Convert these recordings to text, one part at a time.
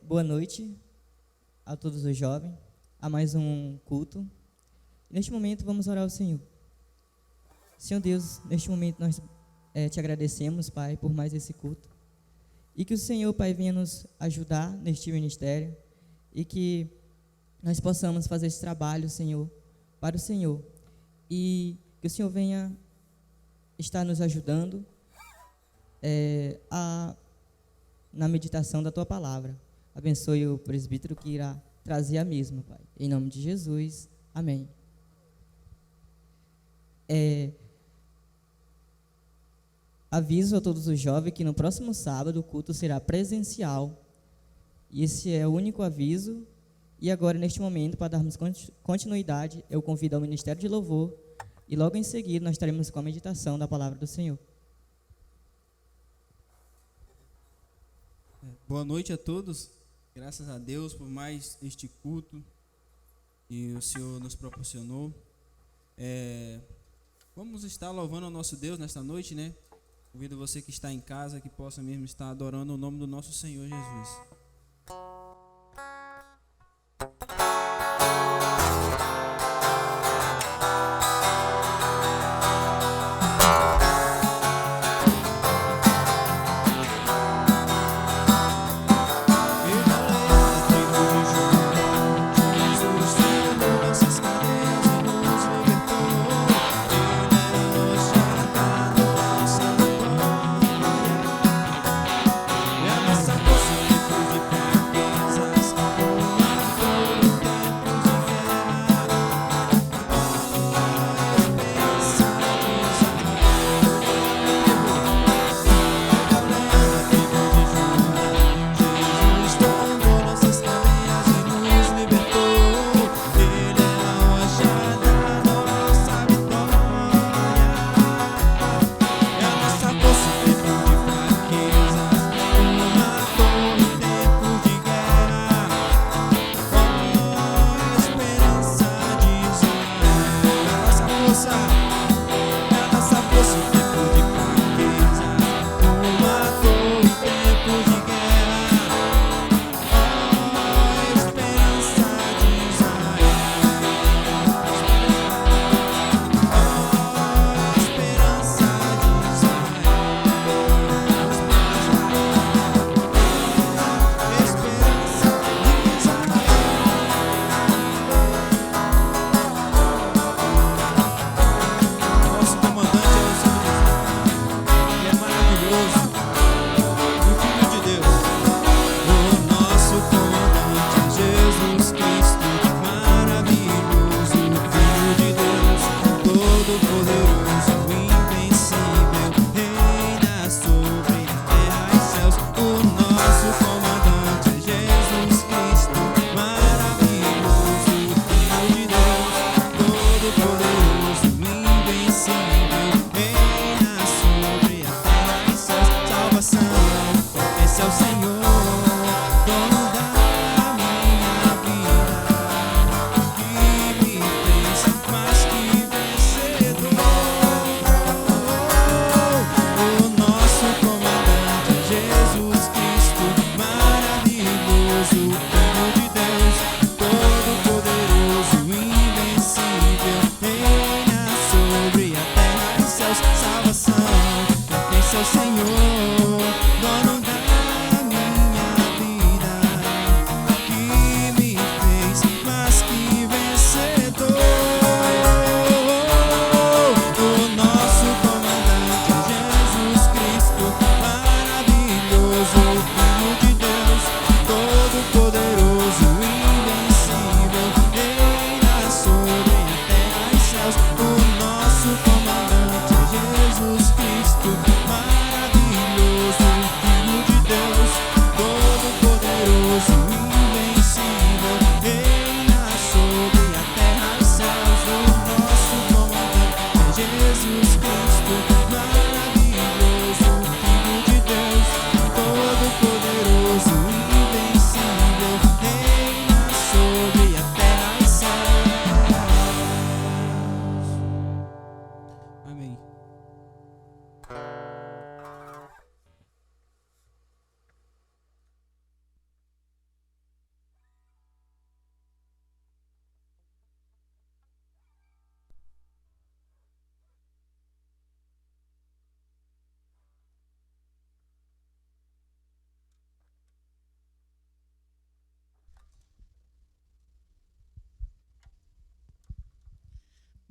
Boa noite a todos os jovens, a mais um culto. Neste momento vamos orar ao Senhor. Senhor Deus, neste momento nós te agradecemos, Pai, por mais esse culto. E que o Senhor, Pai, venha nos ajudar neste ministério e que nós possamos fazer esse trabalho, Senhor, para o Senhor. E que o Senhor venha estar nos ajudando na meditação da Tua Palavra. Abençoe o presbítero que irá trazer a mesma, Pai. Em nome de Jesus, amém. Aviso a todos os jovens que no próximo sábado o culto será presencial. E esse é o único aviso. E agora, neste momento, para darmos continuidade, eu convido ao Ministério de Louvor. E logo em seguida nós estaremos com a meditação da Palavra do Senhor. Boa noite a todos. Graças a Deus por mais este culto que o Senhor nos proporcionou. Vamos estar louvando ao nosso Deus nesta noite, né? Convido você que está em casa que possa mesmo estar adorando o nome do nosso Senhor Jesus.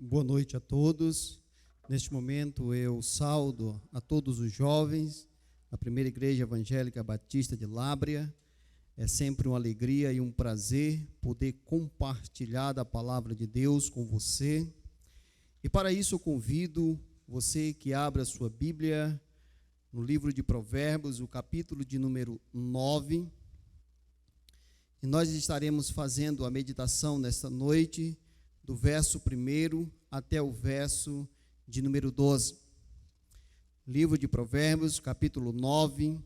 Boa noite a todos. Neste momento eu saudo a todos os jovens da Primeira Igreja Evangélica Batista de Lábrea. É sempre uma alegria e um prazer poder compartilhar da palavra de Deus com você. E para isso eu convido você que abra a sua Bíblia no livro de Provérbios, o capítulo de número 9. E nós estaremos fazendo a meditação nesta noite, do verso 1 até o verso de número 12. Livro de Provérbios, capítulo 9.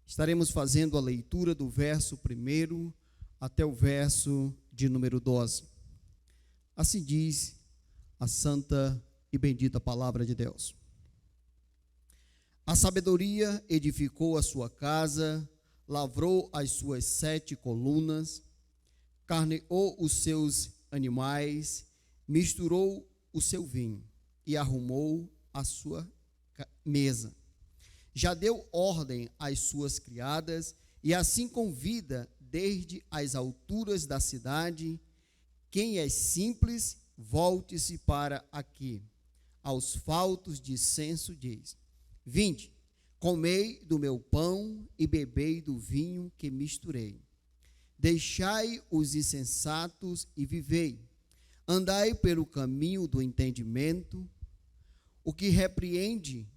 Estaremos fazendo a leitura do verso 1 até o verso de número 12. Assim diz a santa e bendita palavra de Deus. A sabedoria edificou a sua casa, lavrou as suas 7 colunas, carneou os seus animais, misturou o seu vinho e arrumou a sua mesa. Já deu ordem às suas criadas e assim convida desde as alturas da cidade. Quem é simples, volte-se para aqui. Aos faltos de senso diz: vinde, comei do meu pão e bebei do vinho que misturei. Deixai os insensatos e vivei. Andai pelo caminho do entendimento. O que repreende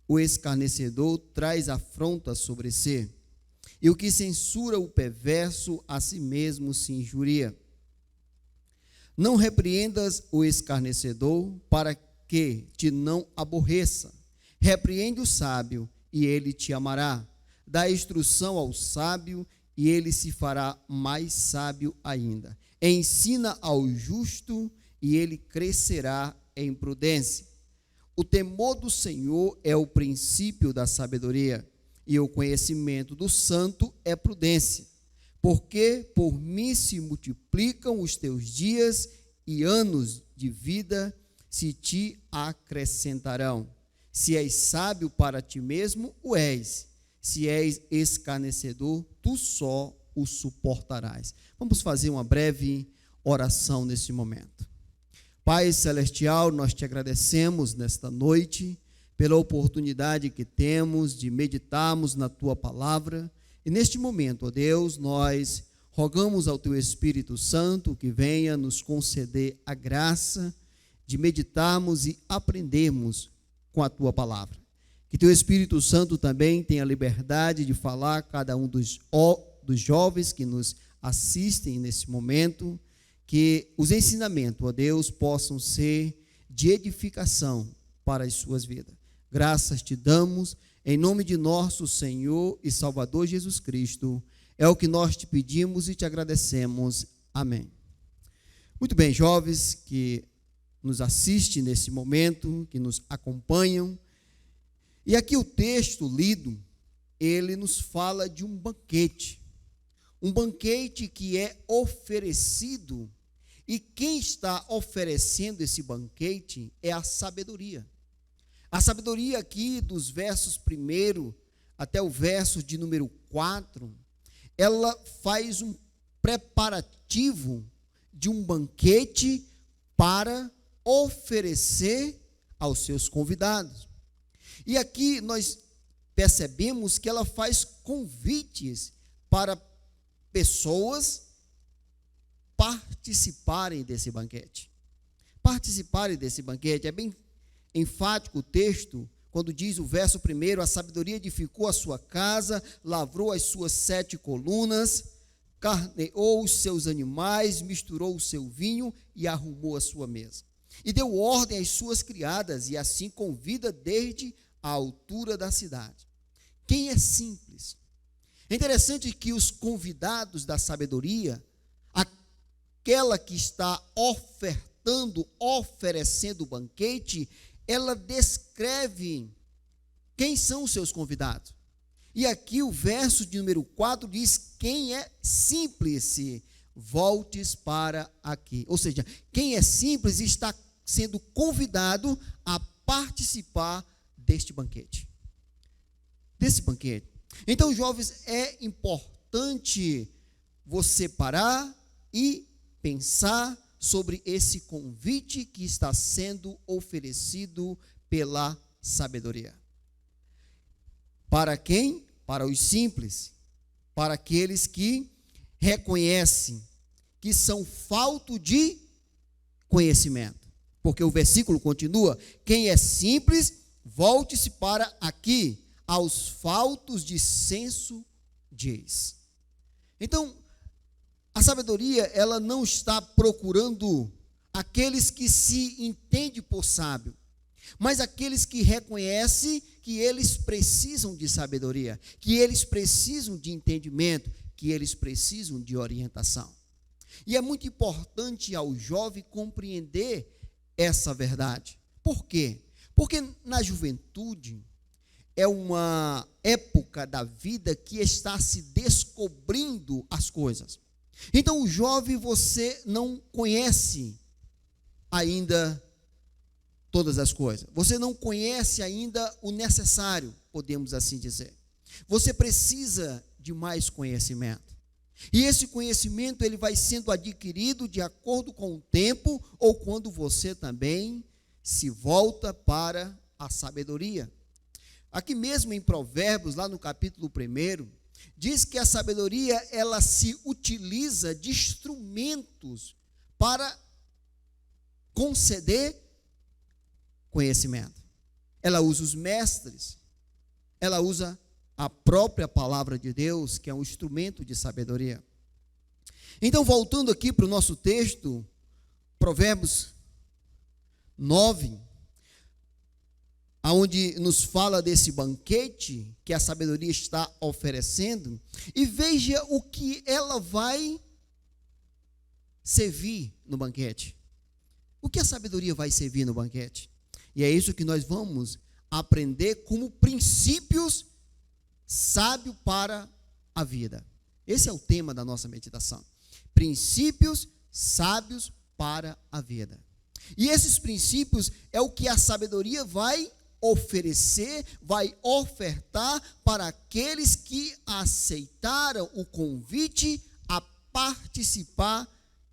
o escarnecedor traz afronta sobre si, e o que censura o perverso a si mesmo se injuria. Não repreendas o escarnecedor para que te não aborreça. Repreende o sábio e ele te amará. Dá instrução ao sábio e ele se fará mais sábio ainda. Ensina ao justo e ele crescerá em prudência. O temor do Senhor é o princípio da sabedoria, e o conhecimento do santo é prudência. Porque por mim se multiplicam os teus dias e anos de vida se te acrescentarão. Se és sábio para ti mesmo, o és. Se és escarnecedor, tu só o suportarás. Vamos fazer uma breve oração nesse momento. Pai Celestial, nós te agradecemos nesta noite pela oportunidade que temos de meditarmos na tua palavra. E neste momento, ó Deus, nós rogamos ao teu Espírito Santo que venha nos conceder a graça de meditarmos e aprendermos com a tua palavra. Que teu Espírito Santo também tenha liberdade de falar a cada um dos jovens que nos assistem nesse momento, que os ensinamentos, ó Deus, possam ser de edificação para as suas vidas. Graças te damos, em nome de nosso Senhor e Salvador Jesus Cristo, é o que nós te pedimos e te agradecemos. Amém. Muito bem, jovens que nos assistem nesse momento, que nos acompanham. E aqui o texto lido, ele nos fala de um banquete que é oferecido, e quem está oferecendo esse banquete é a sabedoria. A sabedoria aqui dos versos 1 até o verso de número 4, ela faz um preparativo de um banquete para oferecer aos seus convidados. E aqui nós percebemos que ela faz convites para pessoas participarem desse banquete. Participarem desse banquete. É bem enfático o texto, quando diz o verso 1, a sabedoria edificou a sua casa, lavrou as suas 7 colunas, carneou os seus animais, misturou o seu vinho e arrumou a sua mesa. E deu ordem às suas criadas, e assim convida desde a altura da cidade. Quem é simples? É interessante que os convidados da sabedoria, aquela que está oferecendo o banquete, ela descreve quem são os seus convidados. E aqui o verso de número 4 diz: quem é simples, voltes para aqui. Ou seja, quem é simples está sendo convidado a participar deste banquete. Então, jovens, é importante você parar e pensar sobre esse convite que está sendo oferecido pela sabedoria. Para quem? Para os simples, para aqueles que reconhecem que são faltos de conhecimento. Porque o versículo continua: quem é simples, volte-se para aqui, aos faltos de senso diz. Então, a sabedoria, ela não está procurando aqueles que se entendem por sábio, mas aqueles que reconhecem que eles precisam de sabedoria, que eles precisam de entendimento, que eles precisam de orientação. E é muito importante ao jovem compreender essa verdade. Por quê? Porque na juventude é uma época da vida que está se descobrindo as coisas. Então, o jovem, você não conhece ainda todas as coisas. Você não conhece ainda o necessário, podemos assim dizer. Você precisa de mais conhecimento. E esse conhecimento, ele vai sendo adquirido de acordo com o tempo, ou quando você também se volta para a sabedoria. Aqui mesmo em Provérbios, lá no capítulo 1, diz que a sabedoria, ela se utiliza de instrumentos para conceder conhecimento. Ela usa os mestres, ela usa a própria palavra de Deus, que é um instrumento de sabedoria. Então, voltando aqui para o nosso texto, Provérbios 9, aonde nos fala desse banquete que a sabedoria está oferecendo, e veja o que ela vai servir no banquete. O que a sabedoria vai servir no banquete? E é isso que nós vamos aprender como princípios sábios para a vida. Esse é o tema da nossa meditação. Princípios sábios para a vida. E esses princípios é o que a sabedoria vai oferecer, vai ofertar para aqueles que aceitaram o convite a participar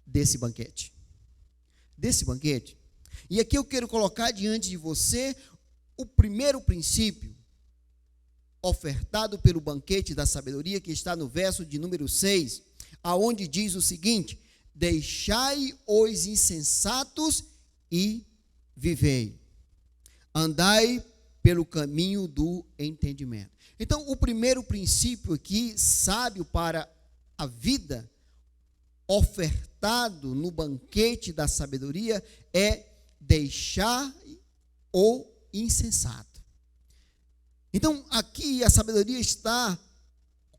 desse banquete. E aqui eu quero colocar diante de você o primeiro princípio ofertado pelo banquete da sabedoria, que está no verso de número 6, aonde diz o seguinte: deixai os insensatos e vivei. Andai pelo caminho do entendimento. Então, o primeiro princípio aqui, sábio para a vida, ofertado no banquete da sabedoria, é deixar o insensato. Então, aqui a sabedoria está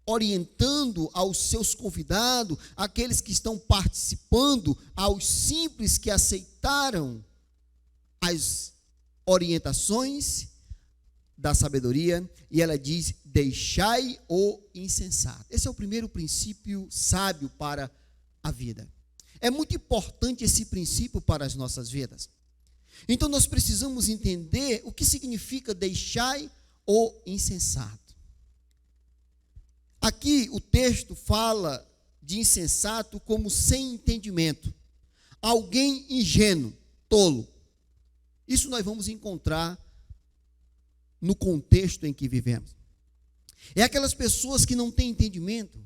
orientando aos seus convidados, aqueles que estão participando, aos simples que aceitaram as orientações da sabedoria, e ela diz: deixai o insensato. Esse é o primeiro princípio sábio para a vida. É muito importante esse princípio para as nossas vidas. Então nós precisamos entender o que significa deixai o insensato. Aqui o texto fala de insensato como sem entendimento, alguém ingênuo, tolo. Isso nós vamos encontrar no contexto em que vivemos. É aquelas pessoas que não têm entendimento,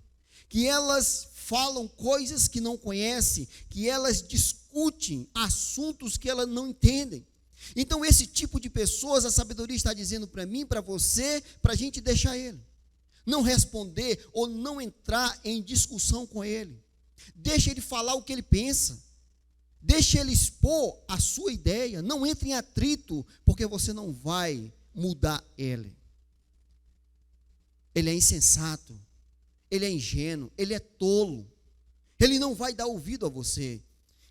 que elas falam coisas que não conhecem, que elas discutem assuntos que elas não entendem. Então, esse tipo de pessoas, a sabedoria está dizendo para mim, para você, para a gente deixar ele. Não responder ou não entrar em discussão com ele. Deixa ele falar o que ele pensa. Deixa ele expor a sua ideia. Não entre em atrito, porque você não vai mudar ele. Ele é insensato. Ele é ingênuo. Ele é tolo. Ele não vai dar ouvido a você.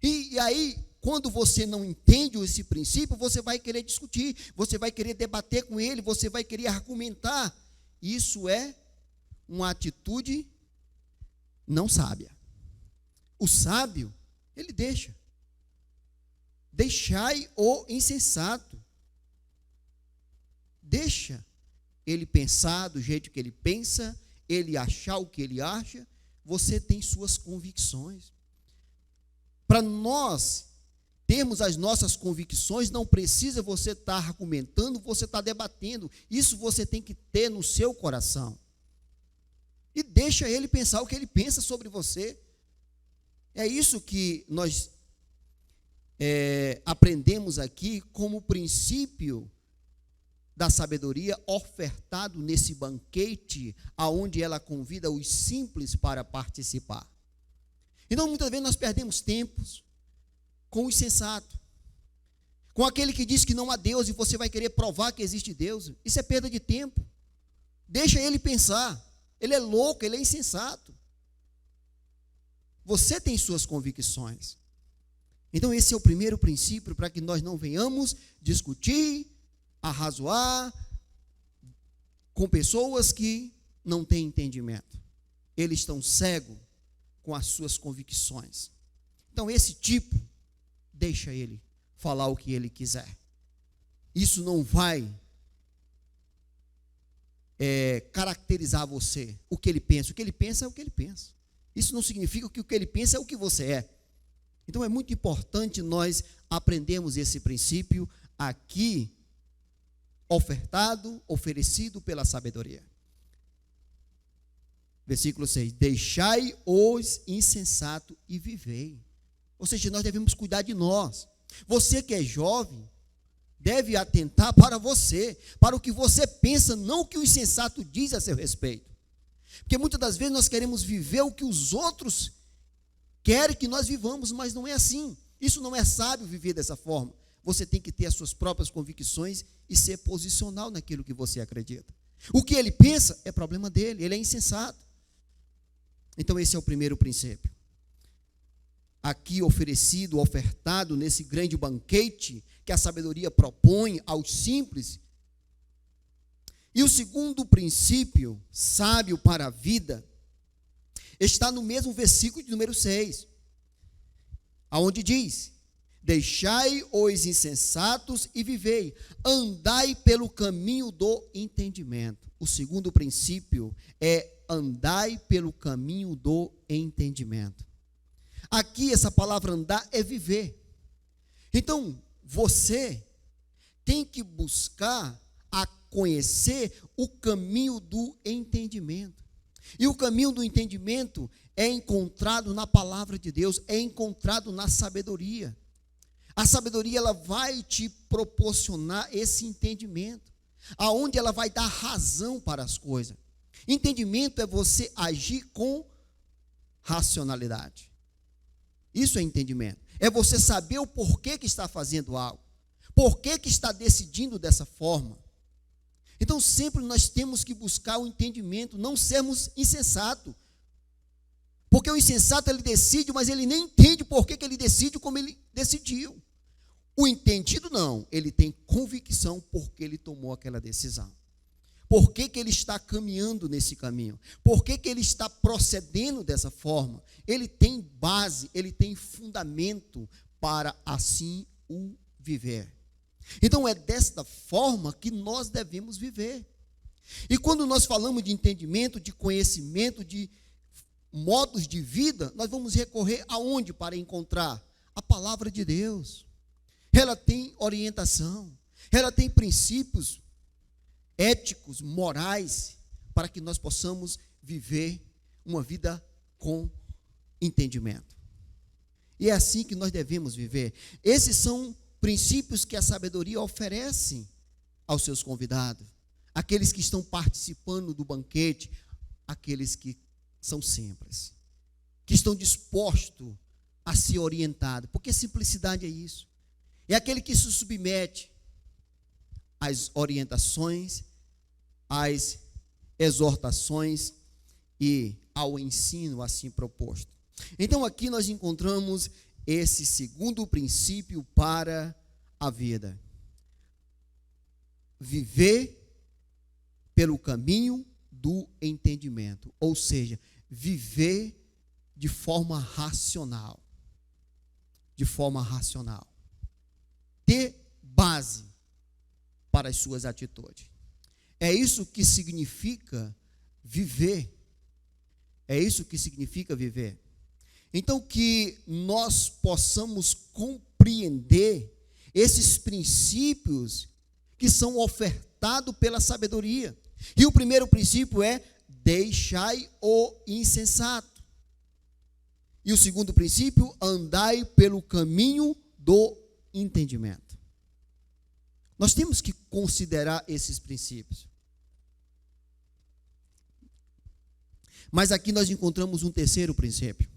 E aí, quando você não entende esse princípio, você vai querer discutir. Você vai querer debater com ele. Você vai querer argumentar. Isso é uma atitude não sábia. O sábio, ele deixa. Deixai o insensato. Deixa ele pensar do jeito que ele pensa, ele achar o que ele acha. Você tem suas convicções. Para nós termos as nossas convicções, não precisa você estar argumentando, você está debatendo. Isso você tem que ter no seu coração. E deixa ele pensar o que ele pensa sobre você. É isso que nós aprendemos aqui como princípio da sabedoria ofertado nesse banquete, aonde ela convida os simples para participar. Então, muitas vezes nós perdemos tempos com o insensato, com aquele que diz que não há Deus e você vai querer provar que existe Deus. Isso é perda de tempo. Deixa ele pensar. Ele é louco, ele é insensato. Você tem suas convicções. Então esse é o primeiro princípio para que nós não venhamos discutir, arrazoar com pessoas que não têm entendimento. Eles estão cegos com as suas convicções. Então esse tipo, deixa ele falar o que ele quiser. Isso não vai caracterizar você, o que ele pensa. O que ele pensa é o que ele pensa. Isso não significa que o que ele pensa é o que você é. Então é muito importante nós aprendermos esse princípio aqui, oferecido pela sabedoria. Versículo 6, deixai os insensatos e vivei. Ou seja, nós devemos cuidar de nós. Você que é jovem, deve atentar para você, para o que você pensa, não o que o insensato diz a seu respeito. Porque muitas das vezes nós queremos viver o que os outros querem que nós vivamos, mas não é assim. Isso não é sábio viver dessa forma. Você tem que ter as suas próprias convicções e ser posicional naquilo que você acredita. O que ele pensa é problema dele, ele é insensato. Então esse é o primeiro princípio. Aqui ofertado nesse grande banquete que a sabedoria propõe aos simples. E o segundo princípio, sábio para a vida, está no mesmo versículo de número 6, aonde diz: deixai os insensatos e vivei, andai pelo caminho do entendimento. O segundo princípio é andai pelo caminho do entendimento. Aqui essa palavra andar é viver. Então, você tem que buscar a conhecer o caminho do entendimento. E o caminho do entendimento é encontrado na palavra de Deus, é encontrado na sabedoria. A sabedoria, ela vai te proporcionar esse entendimento, aonde ela vai dar razão para as coisas. Entendimento é você agir com racionalidade. Isso é entendimento. É você saber o porquê que está fazendo algo, porquê que está decidindo dessa forma. Então sempre nós temos que buscar o entendimento, não sermos insensatos. Porque o insensato, ele decide, mas ele nem entende porquê que ele decide como ele decidiu. O entendido não, ele tem convicção porque ele tomou aquela decisão. Por que que ele está caminhando nesse caminho? Por que que ele está procedendo dessa forma? Ele tem base, ele tem fundamento para assim o viver. Então é desta forma que nós devemos viver. E quando nós falamos de entendimento, de conhecimento, de modos de vida, nós vamos recorrer aonde para encontrar? A palavra de Deus. Ela tem orientação, ela tem princípios éticos, morais, para que nós possamos viver uma vida com entendimento. E é assim que nós devemos viver. Esses são princípios que a sabedoria oferece aos seus convidados, aqueles que estão participando do banquete, aqueles que são simples, que estão dispostos a ser orientados, porque simplicidade é isso. É aquele que se submete às orientações, às exortações e ao ensino assim proposto. Então aqui nós encontramos esse segundo princípio para a vida. Viver pelo caminho do entendimento, ou seja, viver de forma racional. De forma racional. Ter base para as suas atitudes. É isso que significa viver. É isso que significa viver. Então, que nós possamos compreender esses princípios que são ofertados pela sabedoria. E o primeiro princípio é: deixai o insensato. E o segundo princípio: andai pelo caminho do entendimento. Nós temos que considerar esses princípios. Mas aqui nós encontramos um terceiro princípio,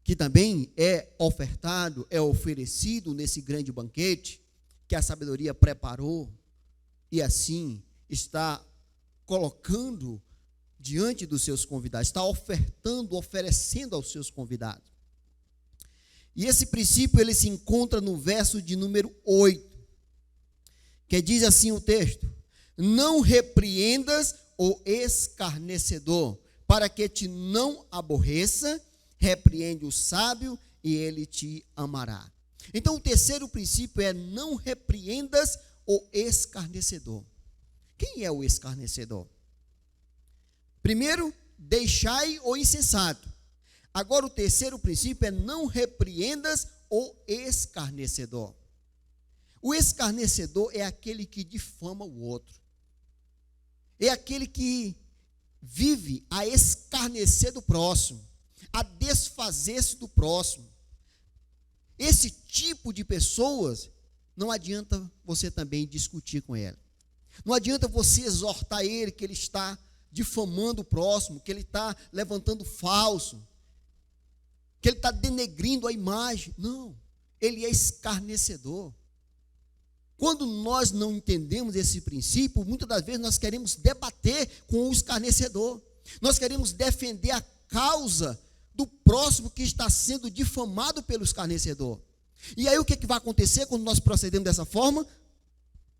que também é ofertado, é oferecido nesse grande banquete que a sabedoria preparou e assim está colocando diante dos seus convidados, está ofertando, oferecendo aos seus convidados. E esse princípio ele se encontra no verso de número 8, que diz assim o texto: não repreendas o escarnecedor, para que te não aborreça, repreende o sábio e ele te amará. Então o terceiro princípio é: não repreendas o escarnecedor. Quem é o escarnecedor? Primeiro, deixai o insensato. Agora o terceiro princípio é: não repreendas o escarnecedor. O escarnecedor é aquele que difama o outro. É aquele que vive a escarnecer do próximo, a desfazer-se do próximo. Esse tipo de pessoas, não adianta você também discutir com ele. Não adianta você exortar ele que ele está difamando o próximo, que ele está levantando falso, que ele está denegrindo a imagem. Não, ele é escarnecedor. Quando nós não entendemos esse princípio, muitas das vezes nós queremos debater com o escarnecedor. Nós queremos defender a causa do próximo que está sendo difamado pelo escarnecedor. E aí o que vai acontecer quando nós procedemos dessa forma?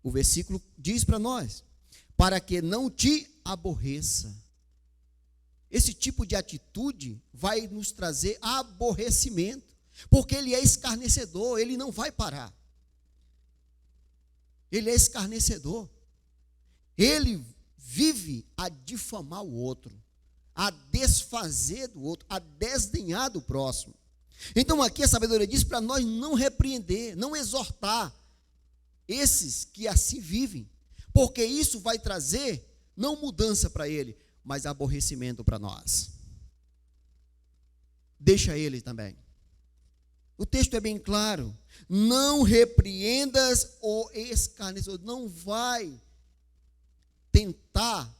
O versículo diz para nós: para que não te aborreça. Esse tipo de atitude vai nos trazer aborrecimento, porque ele é escarnecedor, ele não vai parar. Ele é escarnecedor. Ele vive a difamar o outro, a desfazer do outro, a desdenhar do próximo. Então aqui a sabedoria diz para nós não repreender, não exortar esses que assim vivem, porque isso vai trazer não mudança para ele, mas aborrecimento para nós. Deixa ele também. O texto é bem claro: não repreendas o escarnecedor. Não vai tentar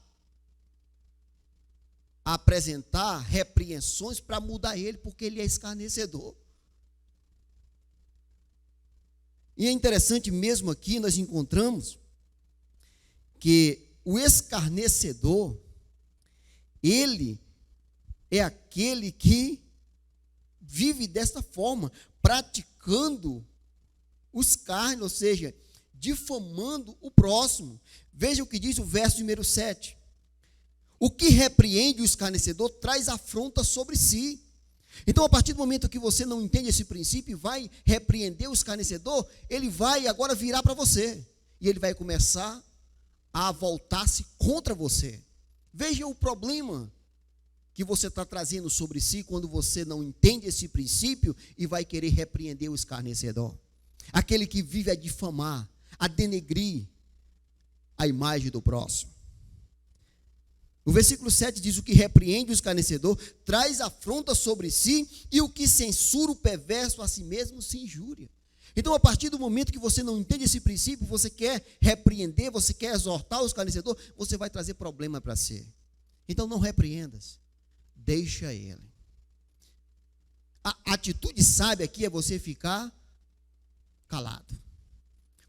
apresentar repreensões para mudar ele, porque ele é escarnecedor. E é interessante mesmo aqui nós encontramos que o escarnecedor, ele é aquele que vive desta forma, praticando o escárnio, ou seja, difamando o próximo. Veja o que diz o verso número 7. O que repreende o escarnecedor traz afronta sobre si. Então, a partir do momento que você não entende esse princípio e vai repreender o escarnecedor, ele vai agora virar para você. E ele vai começar a voltar-se contra você. Veja o problema que você está trazendo sobre si quando você não entende esse princípio e vai querer repreender o escarnecedor. Aquele que vive a difamar, a denegrir a imagem do próximo. O versículo 7 diz: o que repreende o escarnecedor traz afronta sobre si, e o que censura o perverso a si mesmo se injúria. Então, a partir do momento que você não entende esse princípio, você quer repreender, você quer exortar o escarnecedor, você vai trazer problema para si. Então, não repreendas, deixa ele. A atitude sábia aqui é você ficar calado.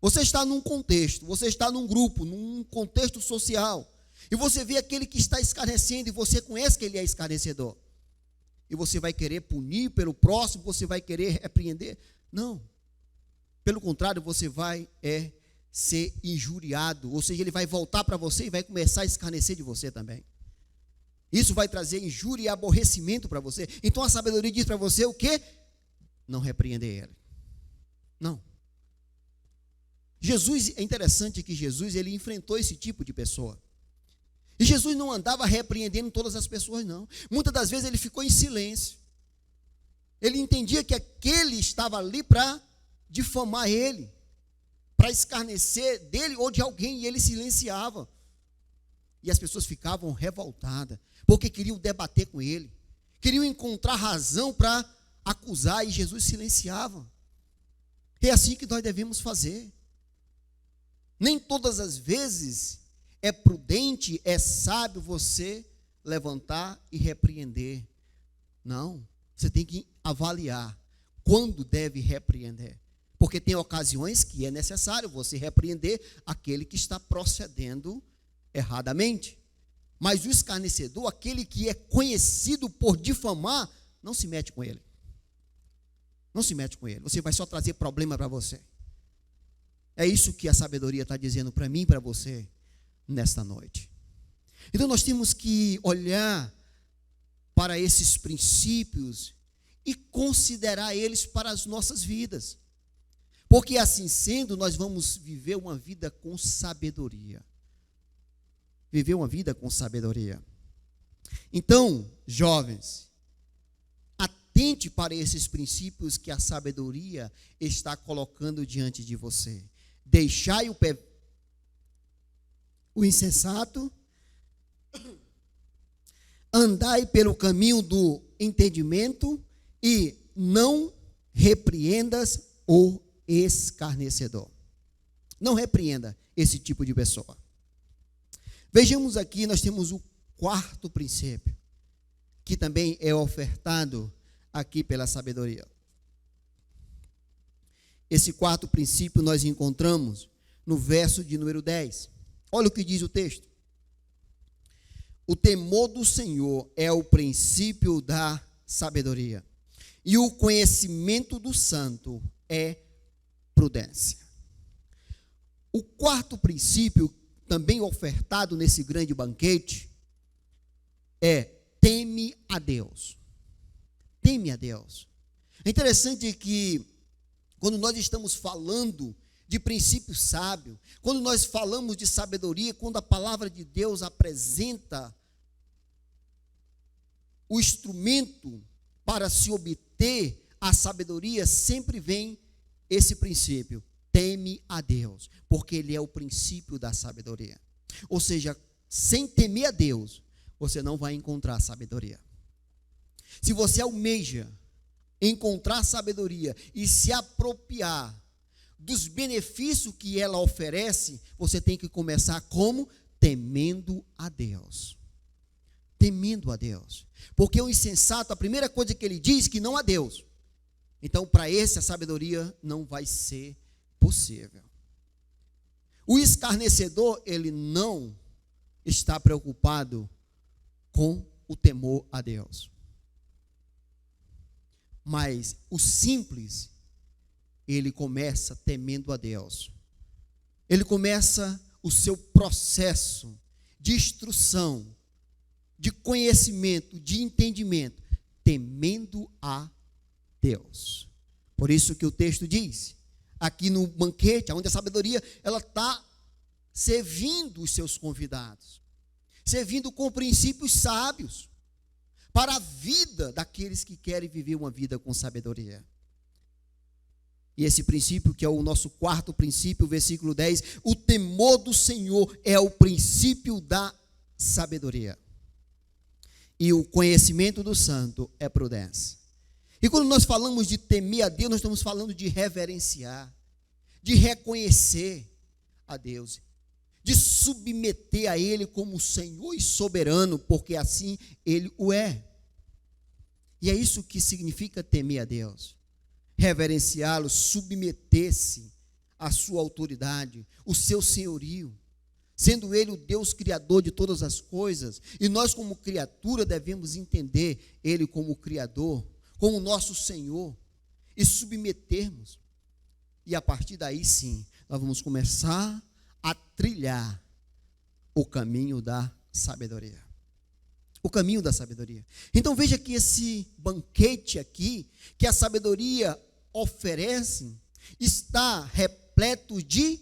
Você está num contexto, você está num grupo, num contexto social, e você vê aquele que está escarnecendo, e você conhece que ele é escarnecedor, e você vai querer punir pelo próximo, você vai querer repreender? Não. Pelo contrário, você vai ser injuriado, ou seja, ele vai voltar para você e vai começar a escarnecer de você também. Isso vai trazer injúria e aborrecimento para você. Então a sabedoria diz para você o quê? Não repreender ele. Não. Jesus, é interessante que Jesus, ele enfrentou esse tipo de pessoa. E Jesus não andava repreendendo todas as pessoas, não. Muitas das vezes ele ficou em silêncio. Ele entendia que aquele estava ali para difamar ele, para escarnecer dele ou de alguém, e ele silenciava. E as pessoas ficavam revoltadas, porque queriam debater com ele, queriam encontrar razão para acusar, e Jesus silenciava. É assim que nós devemos fazer. Nem todas as vezes é prudente, é sábio você levantar e repreender. Não, você tem que avaliar quando deve repreender. Porque tem ocasiões que é necessário você repreender aquele que está procedendo erradamente. Mas o escarnecedor, aquele que é conhecido por difamar, não se mete com ele. Não se mete com ele. Você vai só trazer problema para você. É isso que a sabedoria está dizendo para mim e para você nesta noite. Então nós temos que olhar para esses princípios e considerar eles para as nossas vidas. Porque assim sendo, nós vamos viver uma vida com sabedoria. Viver uma vida com sabedoria. Então, jovens, atente para esses princípios que a sabedoria está colocando diante de você. Deixai o insensato, andai pelo caminho do entendimento e não repreendas o escarnecedor. Não repreenda esse tipo de pessoa. Vejamos aqui, nós temos o quarto princípio, que também é ofertado aqui pela sabedoria. Esse quarto princípio nós encontramos no verso de número 10. Olha o que diz o texto. O temor do Senhor é o princípio da sabedoria, e o conhecimento do santo é prudência. O quarto princípio, também ofertado nesse grande banquete, é teme a Deus. Teme a Deus. É interessante que quando nós estamos falando de princípio sábio, quando nós falamos de sabedoria, quando a palavra de Deus apresenta o instrumento para se obter a sabedoria, sempre vem esse princípio: teme a Deus, porque ele é o princípio da sabedoria. Ou seja, sem temer a Deus, você não vai encontrar sabedoria. Se você almeja encontrar sabedoria e se apropriar dos benefícios que ela oferece, você tem que começar como? Temendo a Deus. Temendo a Deus. Porque o insensato, a primeira coisa que ele diz, que não há Deus. Então, para esse, a sabedoria não vai ser possível. O escarnecedor, ele não está preocupado com o temor a Deus. Mas o simples, ele começa temendo a Deus. Ele começa o seu processo de instrução, de conhecimento, de entendimento, temendo a Deus. Por isso que o texto diz, aqui no banquete, onde a sabedoria, ela está servindo os seus convidados, servindo com princípios sábios, para a vida daqueles que querem viver uma vida com sabedoria. E esse princípio, que é o nosso quarto princípio, versículo 10, o temor do Senhor é o princípio da sabedoria. E o conhecimento do santo é prudência. E quando nós falamos de temer a Deus, nós estamos falando de reverenciar, de reconhecer a Deus, de submeter a Ele como Senhor e soberano, porque assim Ele o é. E é isso que significa temer a Deus. Reverenciá-lo, submeter-se à sua autoridade, o seu senhorio, sendo Ele o Deus criador de todas as coisas, e nós como criatura devemos entender Ele como Criador, como nosso Senhor, e submetermos. E a partir daí sim, nós vamos começar a trilhar o caminho da sabedoria. O caminho da sabedoria. Então veja que esse banquete aqui, que a sabedoria oferece, está repleto de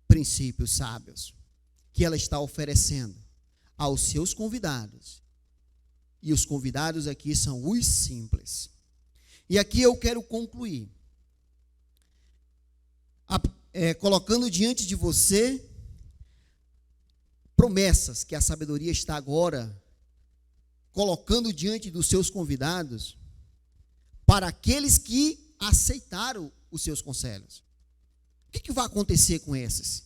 princípios sábios, que ela está oferecendo aos seus convidados E os convidados aqui são os simples. E aqui eu quero concluir, colocando diante de você promessas que a sabedoria está agora colocando diante dos seus convidados, para aqueles que aceitaram os seus conselhos. O que vai acontecer com esses?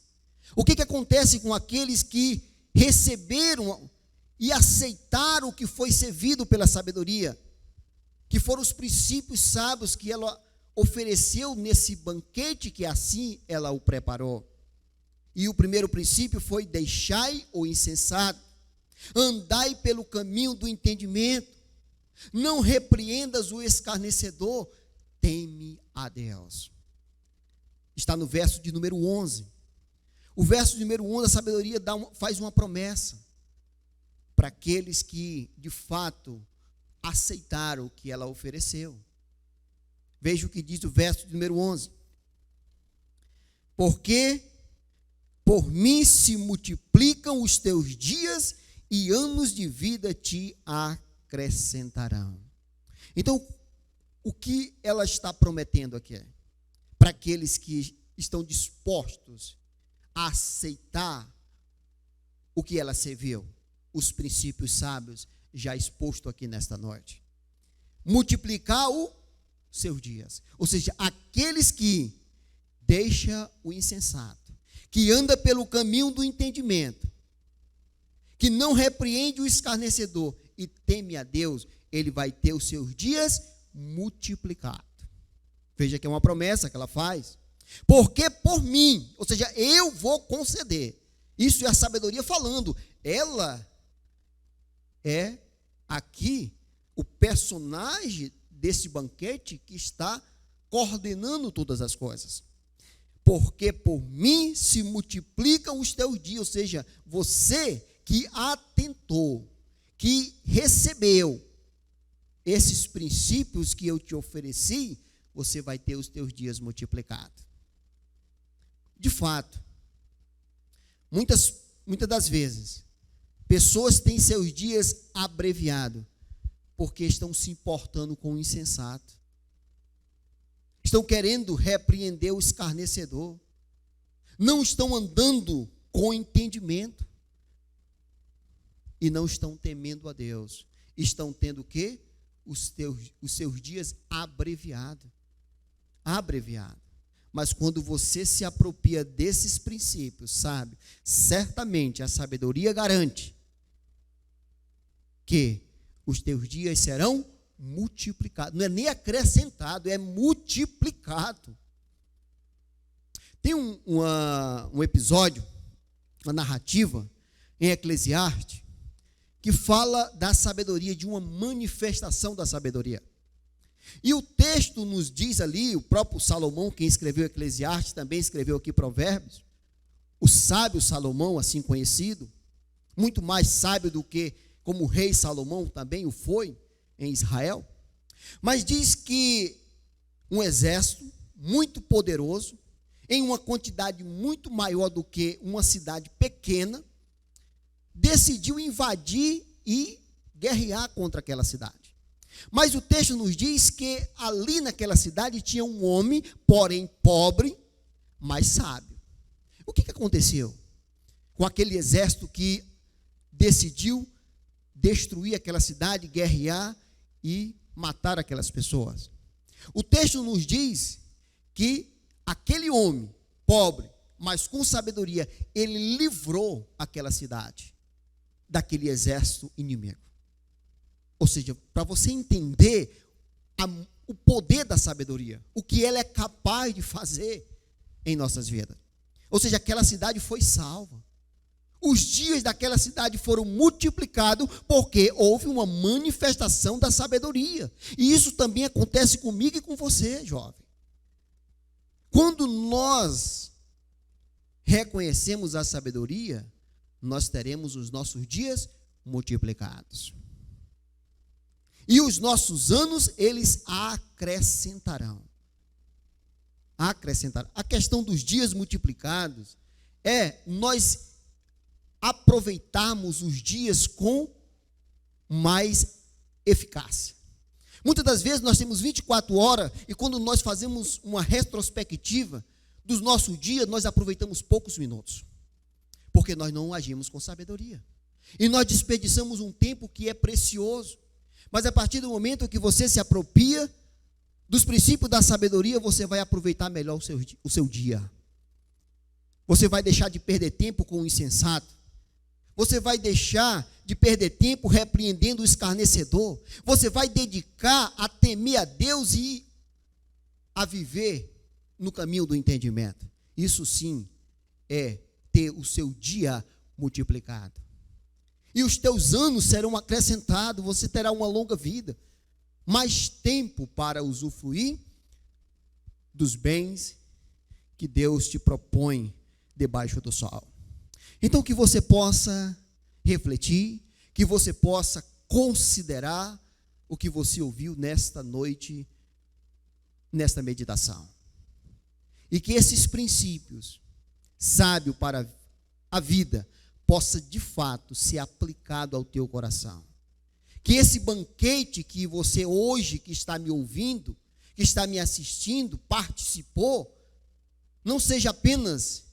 O que acontece com aqueles que receberam e aceitaram o que foi servido pela sabedoria, que foram os princípios sábios que ela ofereceu nesse banquete que assim ela o preparou? E o primeiro princípio foi: deixai o insensato, andai pelo caminho do entendimento, não repreendas o escarnecedor, teme a Deus. Está no verso de número 11. O verso de número 11, a sabedoria faz uma promessa para aqueles que, de fato, aceitaram o que ela ofereceu. Veja o que diz o verso de número 11. Porque por mim se multiplicam os teus dias e anos de vida te acrescentarão. Então, o que ela está prometendo aqui? Para aqueles que estão dispostos a aceitar o que ela serviu, os princípios sábios já exposto aqui nesta noite. Multiplicar os seus dias. Ou seja, aqueles que deixa o insensato, que anda pelo caminho do entendimento, que não repreende o escarnecedor e teme a Deus, ele vai ter os seus dias multiplicados. Veja que é uma promessa que ela faz. Porque por mim, ou seja, eu vou conceder. Isso é a sabedoria falando. Ela é aqui o personagem desse banquete que está coordenando todas as coisas. Porque por mim se multiplicam os teus dias, ou seja, você que atentou, que recebeu esses princípios que eu te ofereci, você vai ter os teus dias multiplicados. De fato, muitas das vezes, pessoas têm seus dias abreviados, porque estão se importando com o insensato. Estão querendo repreender o escarnecedor. Não estão andando com entendimento. E não estão temendo a Deus. Estão tendo o quê? Os seus dias abreviados. Abreviado. Mas quando você se apropria desses princípios, sabe? Certamente a sabedoria garante que os teus dias serão multiplicados. Não é nem acrescentado, é multiplicado. Tem um episódio, uma narrativa em Eclesiastes, que fala da sabedoria, de uma manifestação da sabedoria. E o texto nos diz ali, o próprio Salomão, quem escreveu Eclesiastes, também escreveu aqui Provérbios, o sábio Salomão, assim conhecido, muito mais sábio do que como o rei Salomão também o foi em Israel, mas diz que um exército muito poderoso, em uma quantidade muito maior do que uma cidade pequena, decidiu invadir e guerrear contra aquela cidade. Mas o texto nos diz que ali naquela cidade tinha um homem, porém pobre, mas sábio. O que aconteceu com aquele exército que decidiu destruir aquela cidade, guerrear e matar aquelas pessoas? O texto nos diz que aquele homem pobre, mas com sabedoria, ele livrou aquela cidade daquele exército inimigo. Ou seja, para você entender o poder da sabedoria, o que ela é capaz de fazer em nossas vidas. Ou seja, aquela cidade foi salva. Os dias daquela cidade foram multiplicados porque houve uma manifestação da sabedoria. E isso também acontece comigo e com você, jovem. Quando nós reconhecemos a sabedoria, nós teremos os nossos dias multiplicados. E os nossos anos, eles acrescentarão. Acrescentarão. A questão dos dias multiplicados é nós aproveitarmos os dias com mais eficácia. Muitas das vezes nós temos 24 horas e quando nós fazemos uma retrospectiva do nosso dia, nós aproveitamos poucos minutos, porque nós não agimos com sabedoria. E nós desperdiçamos um tempo que é precioso. Mas a partir do momento que você se apropria dos princípios da sabedoria, você vai aproveitar melhor o seu dia. Você vai deixar de perder tempo com o insensato. Você vai deixar de perder tempo repreendendo o escarnecedor. Você vai dedicar a temer a Deus e a viver no caminho do entendimento. Isso sim é ter o seu dia multiplicado. E os teus anos serão acrescentados, você terá uma longa vida, mais tempo para usufruir dos bens que Deus te propõe debaixo do sol. Então que você possa refletir, que você possa considerar o que você ouviu nesta noite, nesta meditação. E que esses princípios, sábios para a vida, possa de fato ser aplicado ao teu coração. Que esse banquete que você hoje, que está me ouvindo, que está me assistindo, participou, não seja apenas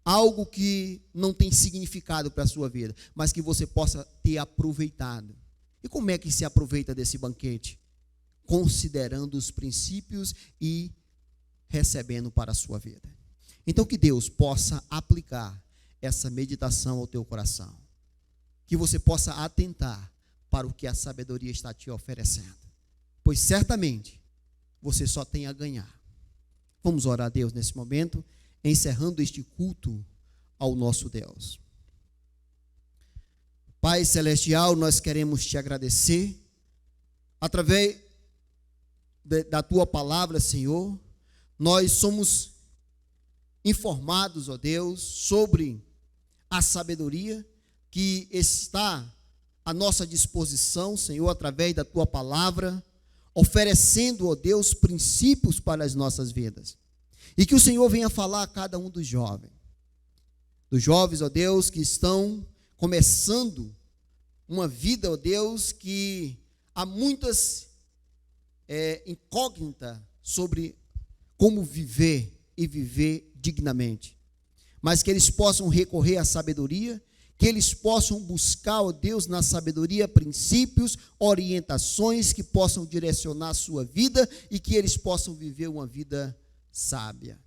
algo que não tem significado para a sua vida, mas que você possa ter aproveitado. E como é que se aproveita desse banquete? Considerando os princípios e recebendo para a sua vida. Então que Deus possa aplicar essa meditação ao teu coração. Que você possa atentar para o que a sabedoria está te oferecendo. Pois certamente você só tem a ganhar. Vamos orar a Deus nesse momento, encerrando este culto ao nosso Deus. Pai Celestial, nós queremos te agradecer, através da tua palavra, Senhor, nós somos informados, ó Deus, sobre a sabedoria que está à nossa disposição, Senhor, através da tua palavra, oferecendo, ó Deus, princípios para as nossas vidas. E que o Senhor venha falar a cada um dos jovens, ó Deus, que estão começando uma vida, ó Deus, que há muitas incógnitas sobre como viver e viver dignamente. Mas que eles possam recorrer à sabedoria, que eles possam buscar, ó Deus, na sabedoria, princípios, orientações que possam direcionar a sua vida e que eles possam viver uma vida sábia.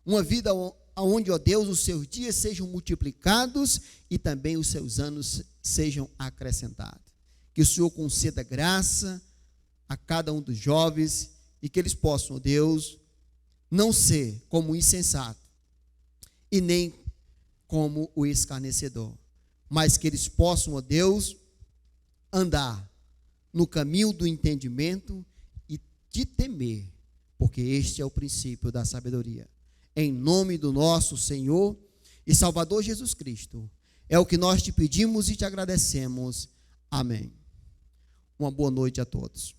Uma vida onde, ó Deus, os seus dias sejam multiplicados e também os seus anos sejam acrescentados. Que o Senhor conceda graça a cada um dos jovens e que eles possam, ó Deus, não ser como o insensato e nem como o escarnecedor, mas que eles possam, ó Deus, andar no caminho do entendimento e te temer, porque este é o princípio da sabedoria. Em nome do nosso Senhor e Salvador Jesus Cristo, é o que nós te pedimos e te agradecemos. Amém. Uma boa noite a todos.